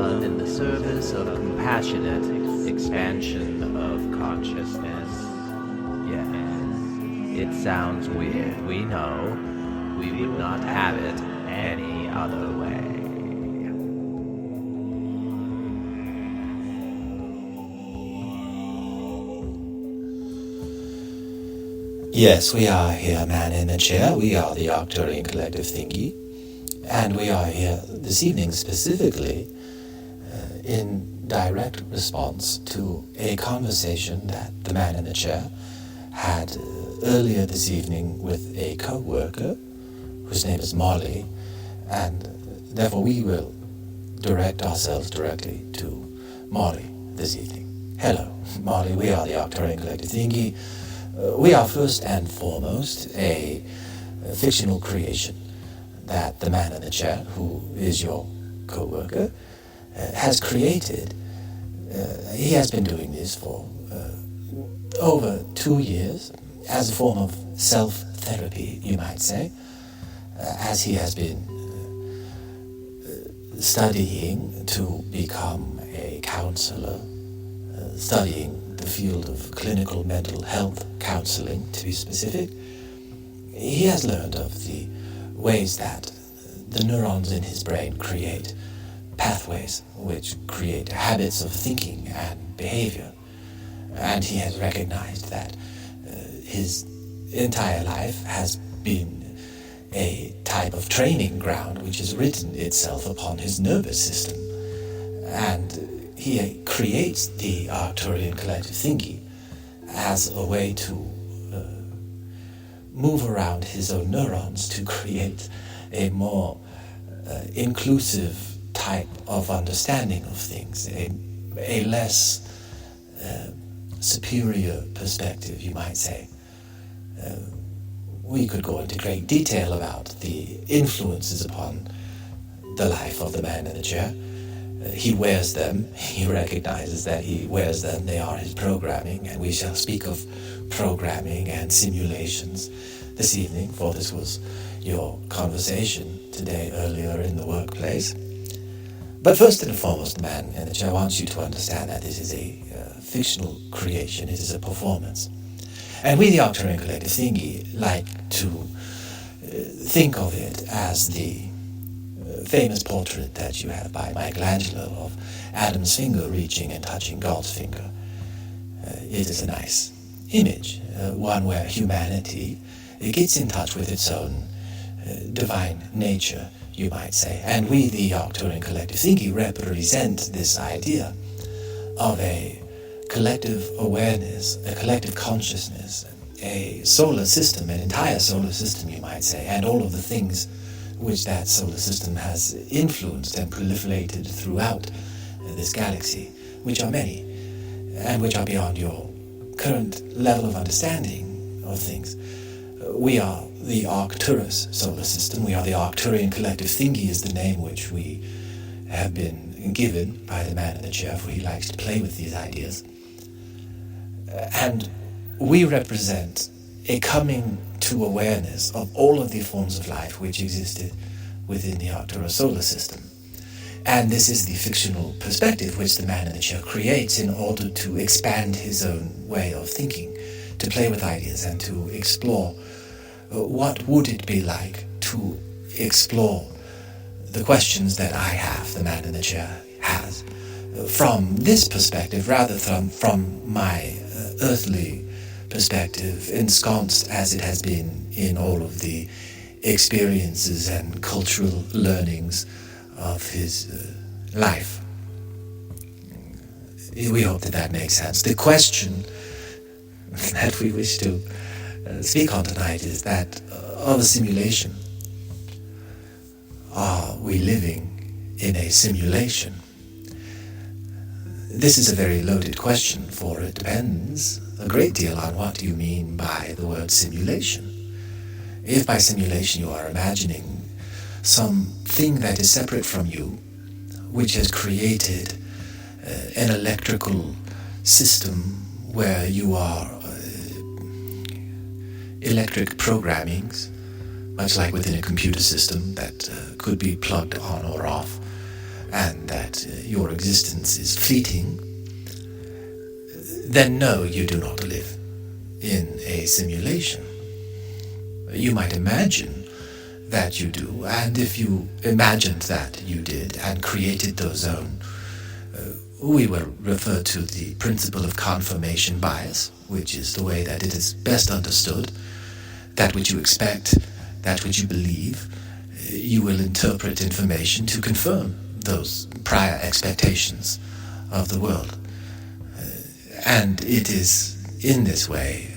done in the service of compassionate expansion of consciousness. Yes, it sounds weird, we know. We would not have it any other way. Yes, we are here, man in the chair. We are the Arcturian Collective Thingy. And we are here this evening specifically in direct response to a conversation that the man in the chair had earlier this evening with a coworker whose name is Molly, and therefore we will direct ourselves directly to Molly this evening. Hello, Molly, we are the Arcturian Collective Thingy. We are first and foremost a fictional creation that the man in the chair, who is your co-worker, has created. He has been doing this for over 2 years as a form of self-therapy, you might say, as he has been studying to become a counselor, studying the field of clinical mental health counseling, to be specific. He has learned of the ways that the neurons in his brain create pathways which create habits of thinking and behavior. And he has recognized that his entire life has been a type of training ground which has written itself upon his nervous system. And he creates the Arcturian Collective Thingy as a way to move around his own neurons to create a more inclusive type of understanding of things, a less superior perspective, you might say. We could go into great detail about the influences upon the life of the man in the chair. He wears them, he recognizes that he wears them, they are his programming, and we shall speak of programming and simulations this evening, for this was your conversation today earlier in the workplace. But first and foremost, man in the chair, I want you to understand that this is a fictional creation, it is a performance. And we, the Arcturian Collective Thingy, like to think of it as the famous portrait that you have by Michelangelo of Adam's finger reaching and touching God's finger. It is a nice image, one where humanity gets in touch with its own divine nature, you might say. And we, the Arcturian Collective Thingy, represent this idea of a collective awareness, a collective consciousness, a solar system, an entire solar system, you might say, and all of the things which that solar system has influenced and proliferated throughout this galaxy, which are many, and which are beyond your current level of understanding of things. We are the Arcturus solar system. We are the Arcturian Collective Thingy is the name which we have been given by the man in the chair, for he likes to play with these ideas. And we represent a coming to awareness of all of the forms of life which existed within the Arcturus solar system. And this is the fictional perspective which the man in the chair creates in order to expand his own way of thinking, to play with ideas and to explore what would it be like to explore the questions that I have, the man in the chair has, from this perspective rather than from my earthly perspective, ensconced as it has been in all of the experiences and cultural learnings of his life. We hope that that makes sense. The question that we wish to speak on tonight is that of a simulation. Are we living in a simulation? This is a very loaded question, for it depends a great deal on what you mean by the word simulation. If by simulation you are imagining something that is separate from you, which has created an electrical system where you are electric programmings, much like within a computer system that could be plugged on or off, and that your existence is fleeting, then no, you do not live in a simulation. You might imagine that you do, and if you imagined that you did and created those own, we will refer to the principle of confirmation bias, which is the way that it is best understood. That which you expect, that which you believe, you will interpret information to confirm those prior expectations of the world. And it is in this way,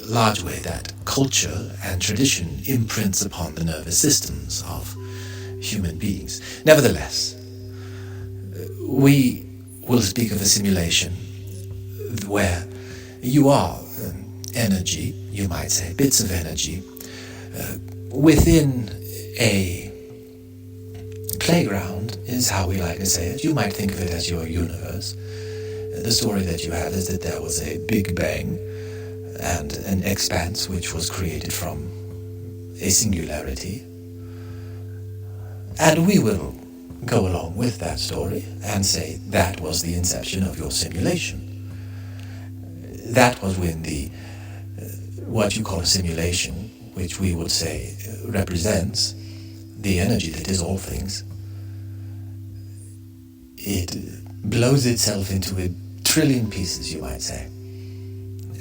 large way, that culture and tradition imprints upon the nervous systems of human beings. Nevertheless, we will speak of a simulation where you are energy, you might say, bits of energy, within a playground is how we like to say it. You might think of it as your universe. The story that you have is that there was a Big Bang and an expanse which was created from a singularity. And we will go along with that story and say that was the inception of your simulation. That was when what you call a simulation, which we would say represents the energy that is all things, it blows itself into a trillion pieces, you might say,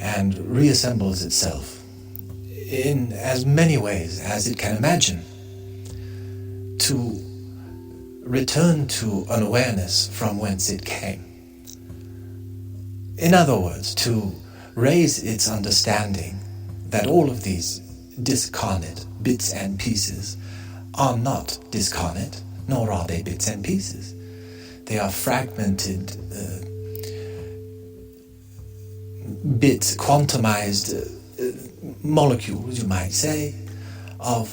and reassembles itself in as many ways as it can imagine to return to an awareness from whence it came. In other words, to raise its understanding that all of these discarnate bits and pieces are not discarnate, nor are they bits and pieces. They are fragmented bits, quantumized molecules, you might say, of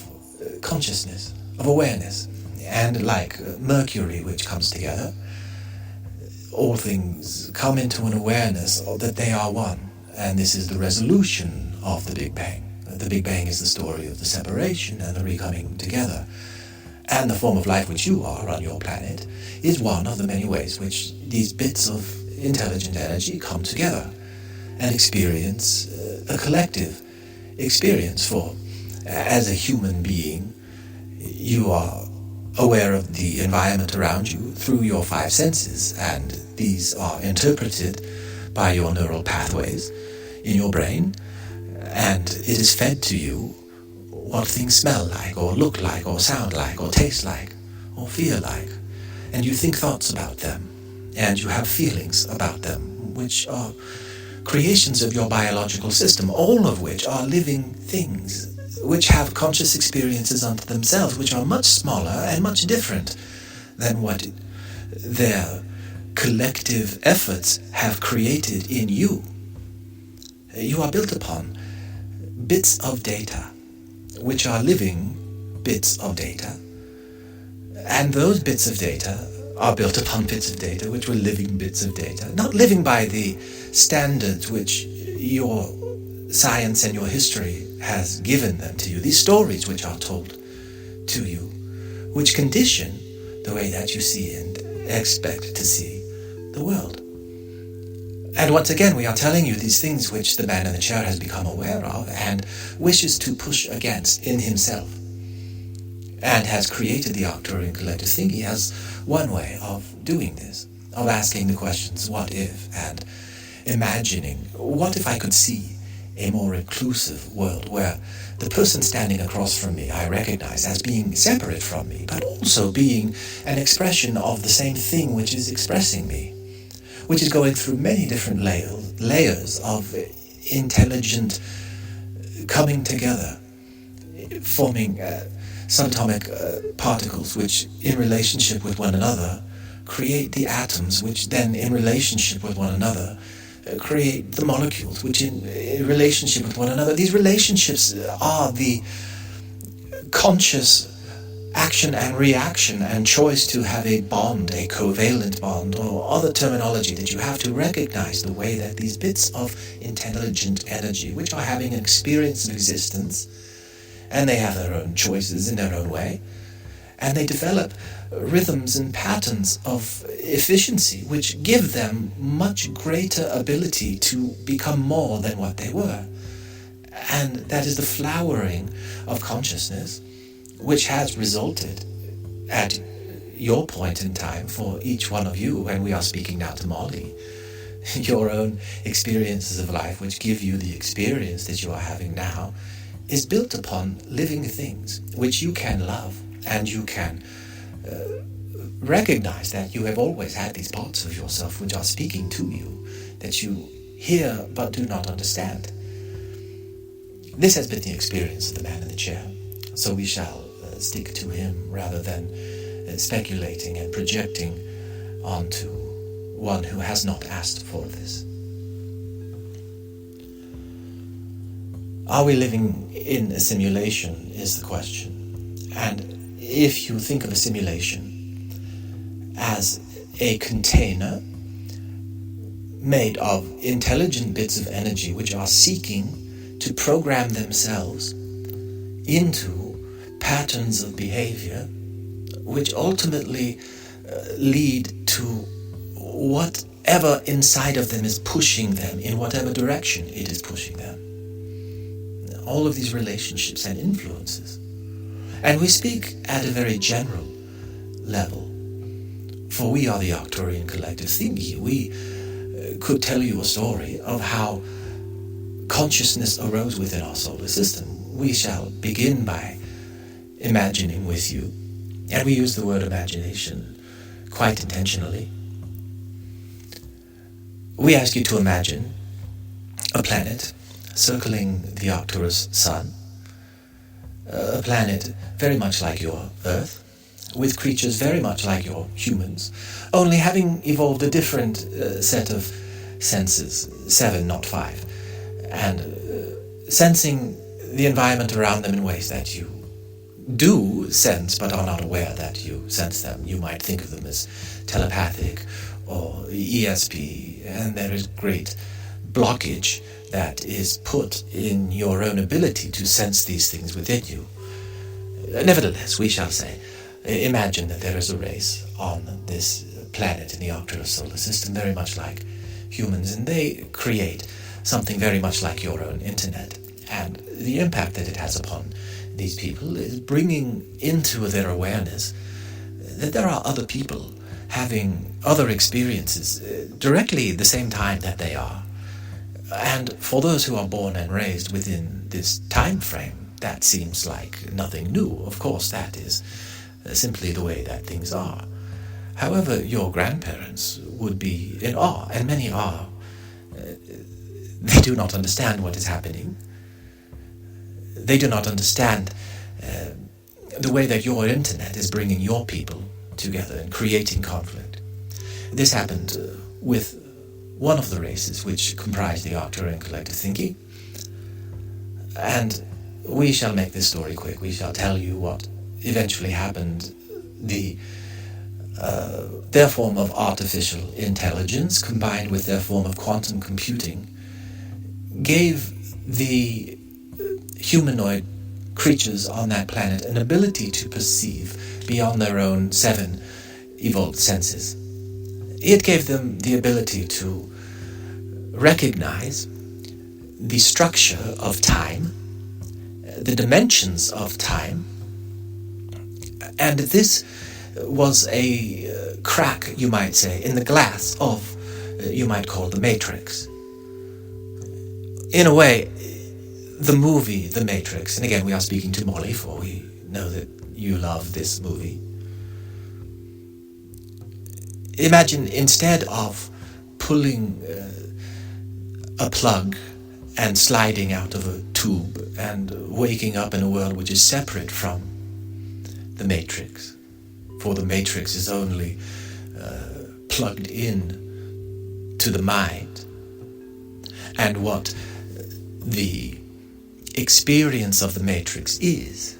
consciousness, of awareness. And like mercury, which comes together, all things come into an awareness that they are one. And this is the resolution of the Big Bang. The Big Bang is the story of the separation and the recoming together. And the form of life which you are on your planet is one of the many ways which these bits of intelligent energy come together and experience a collective experience. For as a human being, you are aware of the environment around you through your five senses, and these are interpreted by your neural pathways in your brain, and it is fed to you what things smell like, or look like, or sound like, or taste like, or feel like. And you think thoughts about them, and you have feelings about them, which are creations of your biological system, all of which are living things, which have conscious experiences unto themselves, which are much smaller and much different than what their collective efforts have created in you. You are built upon bits of data, which are living bits of data, and those bits of data are built upon bits of data which were living bits of data, not living by the standards which your science and your history has given them to you, these stories which are told to you, which condition the way that you see and expect to see the world. And once again, we are telling you these things which the man in the chair has become aware of and wishes to push against in himself, and has created the Arcturian Collective Thingy as one way of doing this, of asking the questions, what if, and imagining, what if I could see a more inclusive world where the person standing across from me I recognize as being separate from me, but also being an expression of the same thing which is expressing me, which is going through many different layers of intelligent coming together, forming subatomic particles which in relationship with one another create the atoms, which then in relationship with one another create the molecules, which in relationship with one another. These relationships are the conscious action and reaction and choice to have a bond, a covalent bond, or other terminology that you have to recognize the way that these bits of intelligent energy, which are having an experience of existence, and they have their own choices in their own way, And they develop rhythms and patterns of efficiency which give them much greater ability to become more than what they were. And that is the flowering of consciousness, which has resulted at your point in time for each one of you, and we are speaking now to Molly, your own experiences of life, which give you the experience that you are having now, is built upon living things which you can love, and you can recognize that you have always had these parts of yourself which are speaking to you, that you hear but do not understand. This has been the experience of the man in the chair, so we shall stick to him rather than speculating and projecting onto one who has not asked for this. Are we living in a simulation is the question. And if you think of a simulation as a container made of intelligent bits of energy which are seeking to program themselves into patterns of behavior which ultimately lead to whatever inside of them is pushing them in whatever direction it is pushing them. All of these relationships and influences. And we speak at a very general level, for we are the Arcturian Collective Thingy. We could tell you a story of how consciousness arose within our solar system. We shall begin by imagining with you, and we use the word imagination quite intentionally. We ask you to imagine a planet circling the Arcturus sun, a planet very much like your Earth, with creatures very much like your humans, only having evolved a different set of senses, 7, not 5, and sensing the environment around them in ways that you do sense but are not aware that you sense them. You might think of them as telepathic or ESP, and there is great blockage that is put in your own ability to sense these things within you. Nevertheless, we shall say, imagine that there is a race on this planet in the Arcturus solar system, very much like humans, and they create something very much like your own internet. And the impact that it has upon these people is bringing into their awareness that there are other people having other experiences directly the same time that they are. And for those who are born and raised within this time frame, that seems like nothing new. Of course, that is simply the way that things are. However, your grandparents would be in awe, and many are. They do not understand what is happening. They do not understand the way that your internet is bringing your people together and creating conflict. This happened with one of the races which comprise the Arcturian Collective Thingy. And we shall make this story quick. We shall tell you what eventually happened. Their form of artificial intelligence combined with their form of quantum computing gave the humanoid creatures on that planet an ability to perceive beyond their own 7 evolved senses. It gave them the ability to recognize the structure of time, the dimensions of time, and this was a crack, you might say, in the glass of, you might call, the Matrix. In a way, the movie The Matrix, and again we are speaking to Molly, for we know that you love this movie. Imagine instead of pulling a plug and sliding out of a tube and waking up in a world which is separate from the Matrix, for the Matrix is only plugged in to the mind, and what the experience of the Matrix is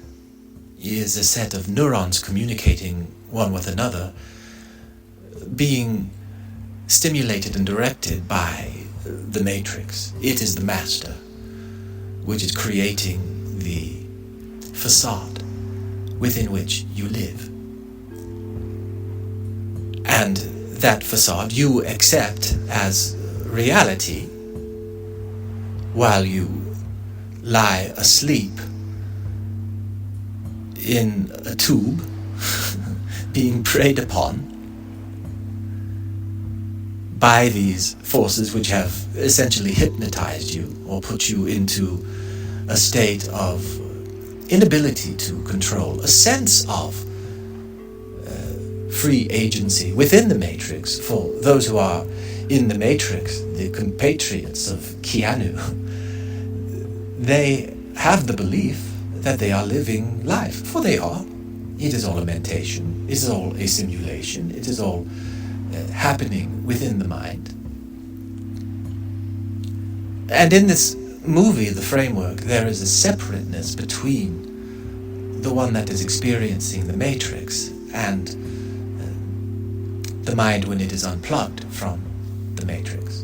a set of neurons communicating one with another, being stimulated and directed by the Matrix. It is the master which is creating the facade within which you live. And that facade you accept as reality while you lie asleep in a tube being preyed upon by these forces which have essentially hypnotized you or put you into a state of inability to control, a sense of free agency within the Matrix. For those who are in the Matrix, the compatriots of Keanu, they have the belief that they are living life, for they are. It is all a mentation, it is all a simulation, it is all happening within the mind. And in this movie, the framework, there is a separateness between the one that is experiencing the Matrix and the mind when it is unplugged from the Matrix.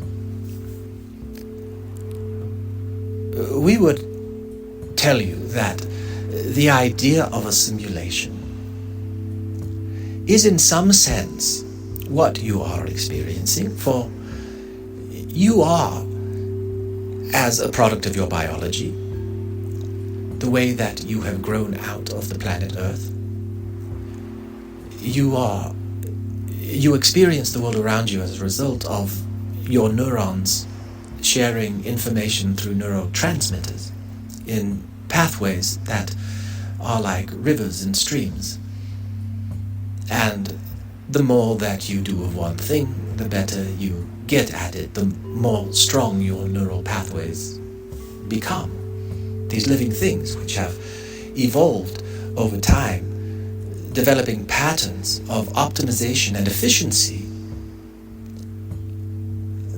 We would tell you that the idea of a simulation is in some sense what you are experiencing, for you are, as a product of your biology, the way that you have grown out of the planet Earth, you experience the world around you as a result of your neurons sharing information through neurotransmitters in pathways that are like rivers and streams. And the more that you do of one thing, the better you get at it, the more strong your neural pathways become. These living things which have evolved over time, developing patterns of optimization and efficiency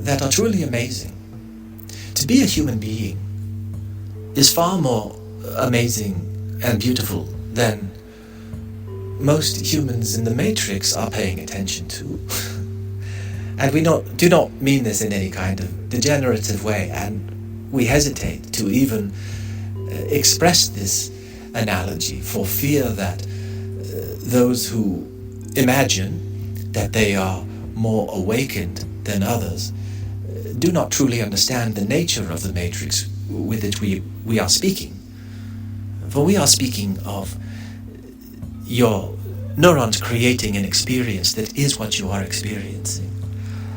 that are truly amazing. To be a human being is far more amazing and beautiful than most humans in the Matrix are paying attention to. And we do not mean this in any kind of degenerative way, and we hesitate to even express this analogy for fear that those who imagine that they are more awakened than others do not truly understand the nature of the Matrix with which we are speaking. For we are speaking of your neurons creating an experience that is what you are experiencing.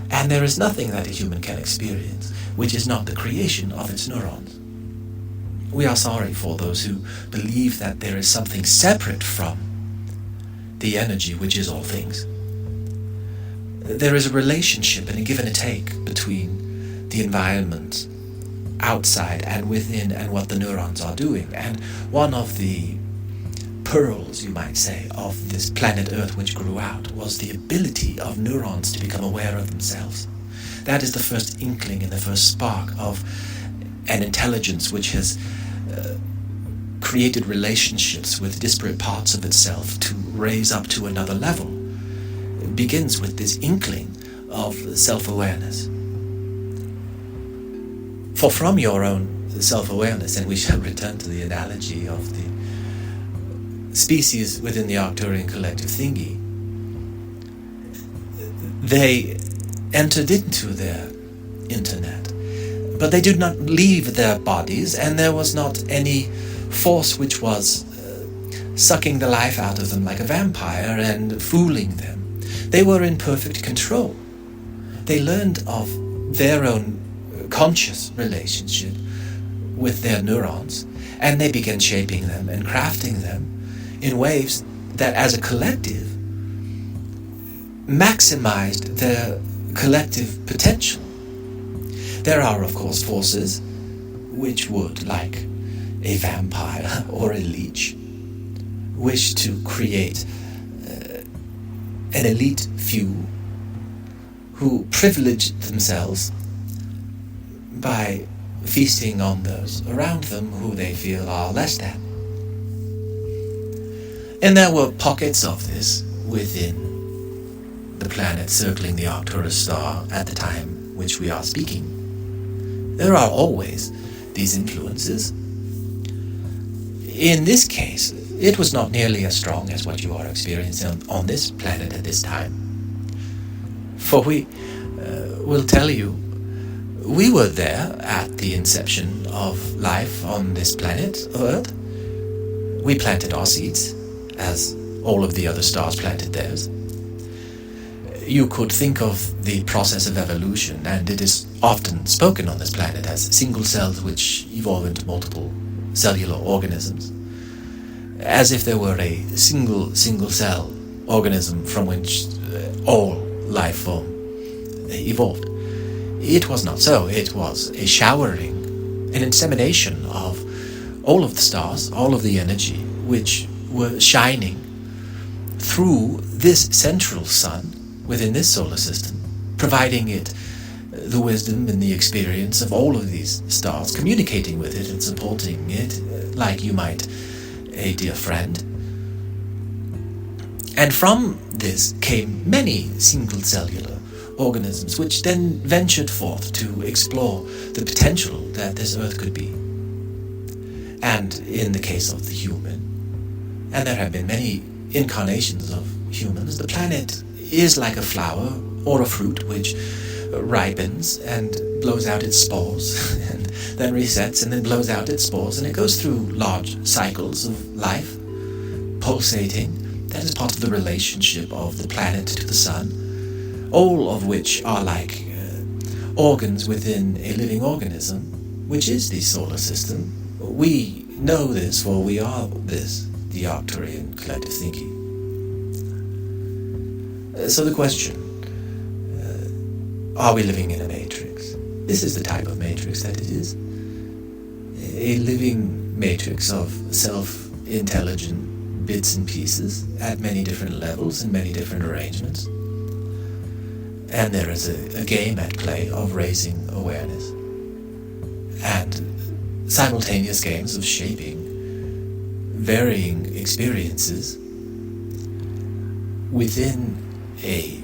And there is nothing that a human can experience which is not the creation of its neurons. We are sorry for those who believe that there is something separate from the energy which is all things. There is a relationship and a give and a take between the environment outside and within and what the neurons are doing. And one of the pearls, you might say, of this planet Earth which grew out was the ability of neurons to become aware of themselves. That is the first inkling and the first spark of an intelligence which has created relationships with disparate parts of itself to raise up to another level. It begins with this inkling of self-awareness. For from your own self-awareness, and we shall return to the analogy of the species within the Arcturian Collective Thingy, they entered into their internet, but they did not leave their bodies, and there was not any force which was sucking the life out of them like a vampire and fooling them. They were in perfect control. They learned of their own conscious relationship with their neurons, and they began shaping them and crafting them in ways that as a collective maximized their collective potential. There are, of course, forces which would, like a vampire or a leech, wish to create an elite few who privilege themselves by feasting on those around them who they feel are less than. And there were pockets of this within the planet circling the Arcturus star at the time which we are speaking. There are always these influences. In this case, it was not nearly as strong as what you are experiencing on this planet at this time. For we will tell you, we were there at the inception of life on this planet, Earth. We planted our seeds, as all of the other stars planted theirs. You could think of the process of evolution, and it is often spoken on this planet as single cells which evolve into multiple cellular organisms, as if there were a single cell organism from which all life form evolved. It was not so. It was a showering, an insemination of all of the stars, all of the energy, which were shining through this central sun within this solar system, providing it the wisdom and the experience of all of these stars, communicating with it and supporting it like you might a dear friend. And from this came many single cellular organisms, which then ventured forth to explore the potential that this Earth could be. And in the case of the human, and there have been many incarnations of humans, the planet is like a flower or a fruit which ripens and blows out its spores and then resets and then blows out its spores, and it goes through large cycles of life, pulsating. That is part of the relationship of the planet to the sun, all of which are like organs within a living organism, which is the solar system. We know this, for we are this, the Arcturian Collective Thingy. So the question, are we living in a matrix? This is the type of matrix that it is. A living matrix of self-intelligent bits and pieces at many different levels and many different arrangements. And there is a game at play of raising awareness and simultaneous games of shaping varying experiences within a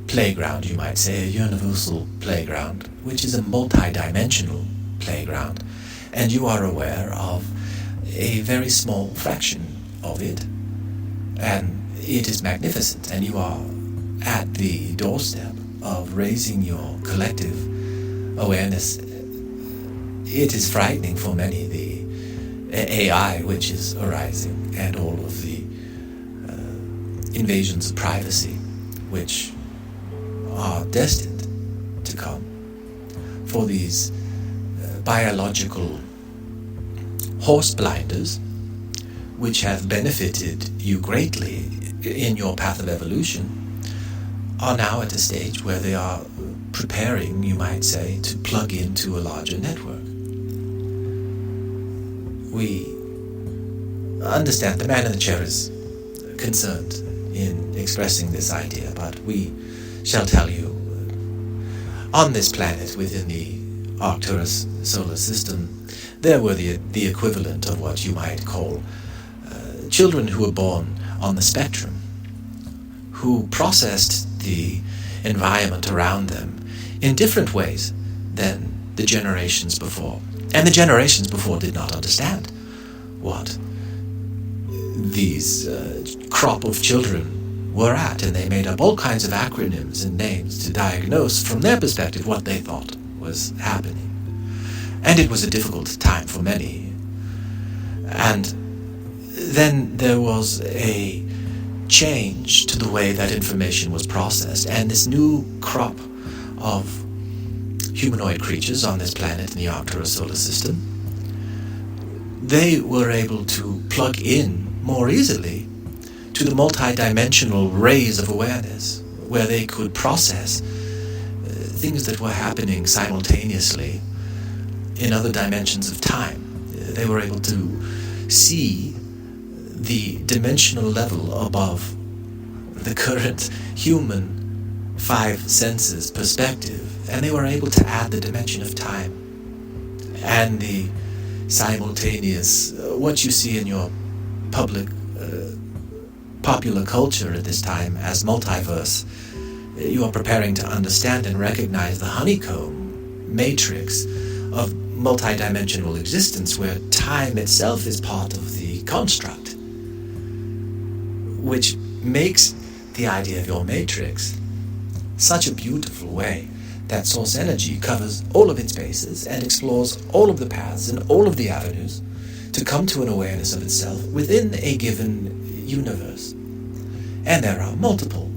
playground, you might say, a universal playground, which is a multi-dimensional playground, and you are aware of a very small fraction of it, and it is magnificent, and you are at the doorstep of raising your collective awareness. It is frightening for many, the AI which is arising, and all of the invasions of privacy which are destined to come. For these biological horse blinders, which have benefited you greatly in your path of evolution, are now at a stage where they are preparing, you might say, to plug into a larger network. We understand the man in the chair is concerned in expressing this idea, but we shall tell you, on this planet within the Arcturus solar system, there were the equivalent of what you might call children who were born on the spectrum, who processed the environment around them in different ways than the generations before. And the generations before did not understand what these crop of children were at, and they made up all kinds of acronyms and names to diagnose from their perspective what they thought was happening. And it was a difficult time for many. And then there was a change to the way that information was processed, and this new crop of humanoid creatures on this planet in the Arcturus solar system, they were able to plug in more easily to the multi-dimensional rays of awareness, where they could process things that were happening simultaneously in other dimensions of time. They were able to see the dimensional level above the current human five senses perspective, and they were able to add the dimension of time and the simultaneous, what you see in your popular culture at this time as multiverse. You are preparing to understand and recognize the honeycomb matrix of multidimensional existence, where time itself is part of the construct. which makes the idea of your matrix such a beautiful way that source energy covers all of its bases and explores all of the paths and all of the avenues to come to an awareness of itself within a given universe. And there are multiple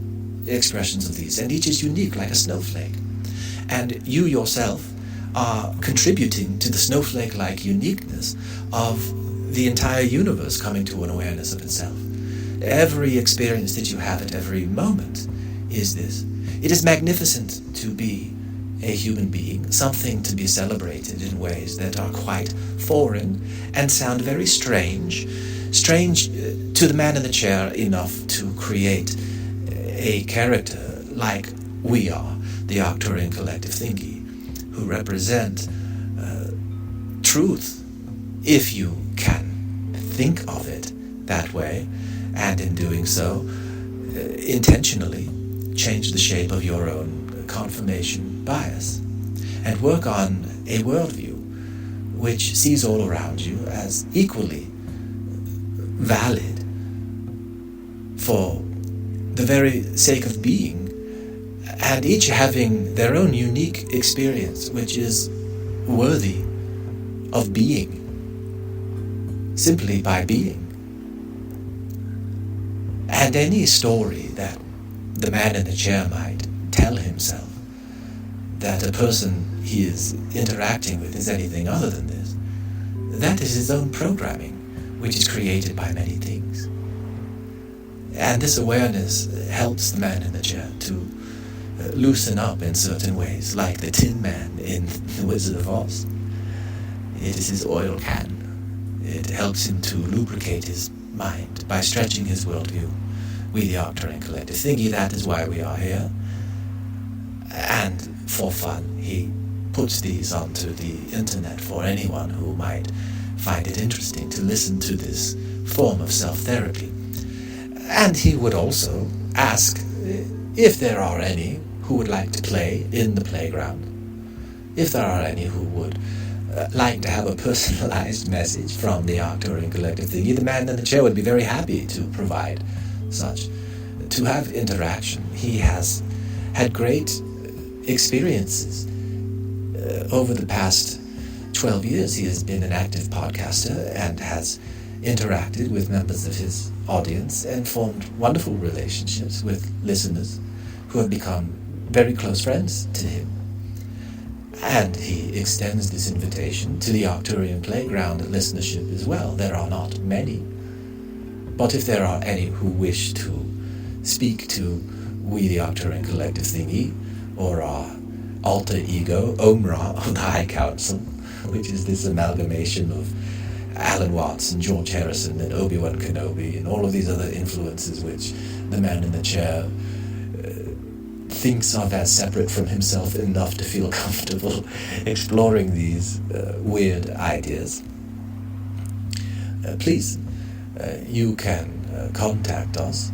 expressions of these, and each is unique like a snowflake. And you yourself are contributing to the snowflake-like uniqueness of the entire universe coming to an awareness of itself. Every experience that you have at every moment is this. It is magnificent to be a human being, something to be celebrated in ways that are quite foreign and sound very strange to the man in the chair enough to create a character like we are, the Arcturian Collective Thingy, who represent truth, if you can think of it that way, and in doing so, intentionally change the shape of your own confirmation bias, and work on a worldview which sees all around you as equally valid for the very sake of being, and each having their own unique experience which is worthy of being simply by being. And any story that the man in the chair might tell himself that a person he is interacting with is anything other than this, that is his own programming, which is created by many things. And this awareness helps the man in the chair to loosen up in certain ways, like the Tin Man in The Wizard of Oz. It is his oil can. It helps him to lubricate his mind by stretching his worldview. We, the Arcturian Collective Thingy, that is why we are here. And for fun, he puts these onto the internet for anyone who might find it interesting to listen to this form of self-therapy. And he would also ask if there are any who would like to play in the playground, if there are any who would like to have a personalized message from the Arcturian Collective Thingy. The man in the chair would be very happy to provide such, to have interaction. He has had great experiences over the past 12 years. He has been an active podcaster and has interacted with members of his audience and formed wonderful relationships with listeners who have become very close friends to him. And he extends this invitation to the Arcturian Playground listenership as well. There are not many, but if there are any who wish to speak to we, the Arcturian Collective Thingy, or our alter ego, Omra of the High Council, which is this amalgamation of Alan Watts and George Harrison and Obi-Wan Kenobi and all of these other influences which the man in the chair thinks of as separate from himself enough to feel comfortable exploring these weird ideas. Please, you can contact us.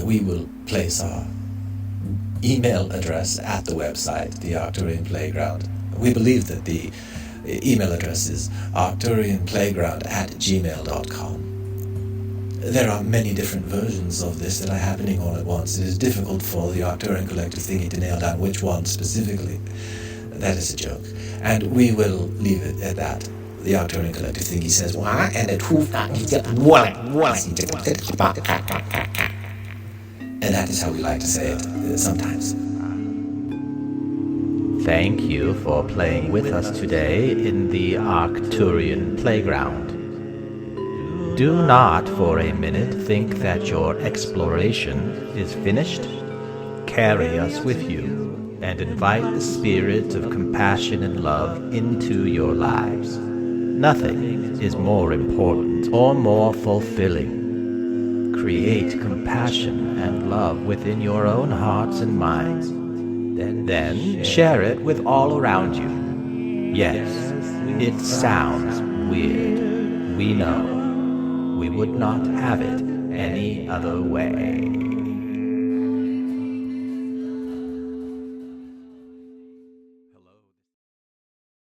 We will place our email address at the website, the Arcturian Playground. We believe that the email address is arcturianplayground@gmail.com. There are many different versions of this that are happening all at once. It is difficult for the Arcturian Collective Thingy to nail down which one specifically. That is a joke. And we will leave it at that. The Arcturian Collective Thingy says, and that is how we like to say it sometimes. Thank you for playing with us today in the Arcturian Playground. Do not for a minute think that your exploration is finished. Carry us with you and invite the spirit of compassion and love into your lives. Nothing is more important or more fulfilling. Create compassion and love within your own hearts and minds. Then share it with all around you. Yes, it sounds weird. We know. We would not have it any other way.